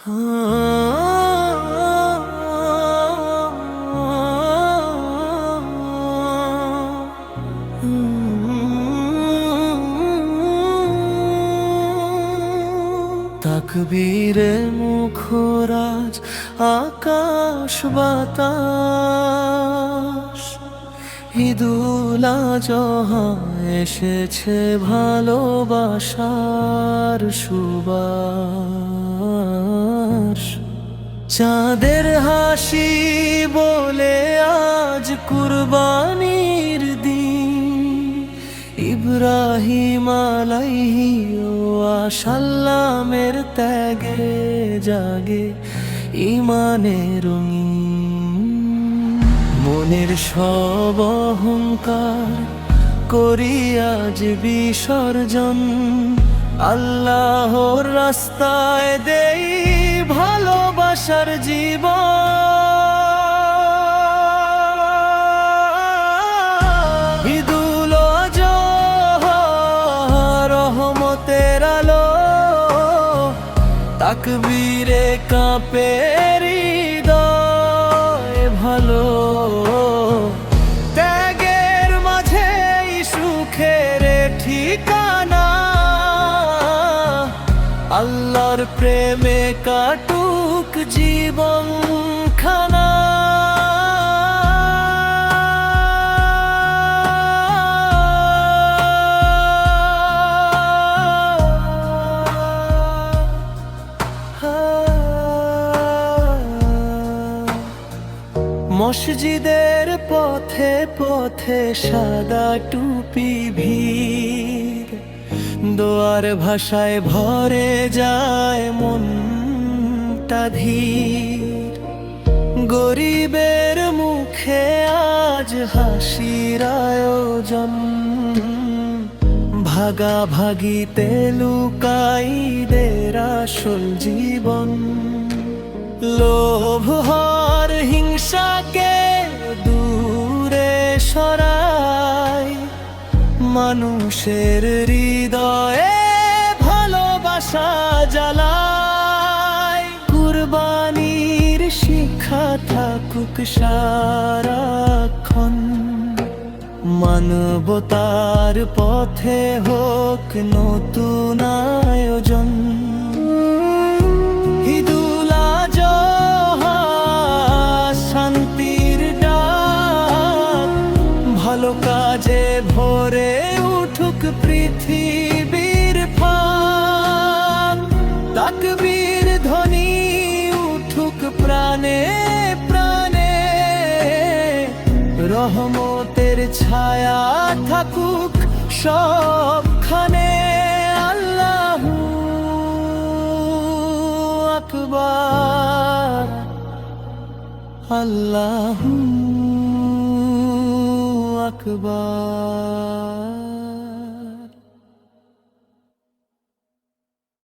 তাকবীরে মুখরাজ আকাশ বাতাস, ঈদুল আজহা এসেছে ভালোবাসার সুবাস। চাঁদের হাসি বলে আজ কুরবানির দিন, ইব্রাহিম আলাইহি সাল্লামের ত্যাগে জাগে ইমানের রঙিন। মনের সব অহংকার করি আজ বিসর্জন, আল্লাহর রাস্তায় দেই ভালোবাসার জীবন। ঈদুল আজহা রহমতের আলো, তাকবীরে কাঁপে হৃদয় ভালো। ত্যাগের মাঝেই সুখের ঠিকানা, আল্লাহর প্রেমে কাটুক জীবন খানা। মসজিদের পথে পথে সাদা টুপি ভিড়, দোয়ার ভাষায় ভরে যায় মনটা ধীর। গরিবের মুখে আজ হাসির আয়োজন, ভাগাভাগিতে লুকাই দের আসল জীবন। লোভ হর হিংসাকে দূরে সরায়, মানুষের হৃদয়ে ভালোবাসা জ্বালায়। কুরবানির শিক্ষা থাকুক সারাক্ষণ, মানবতার পথে হোক নতুন আয়োজন। ঈদুল আজহা শান্তির ডাক, ভালো কাজে ভরে উঠুক পৃথিবীর ফাঁক। তাকবীর ধ্বনি উঠুক প্রাণে প্রাণে, রহমতের ছায়া থাকুক সবখানে। আল্লাহু আকবার, আল্লাহু আকবার।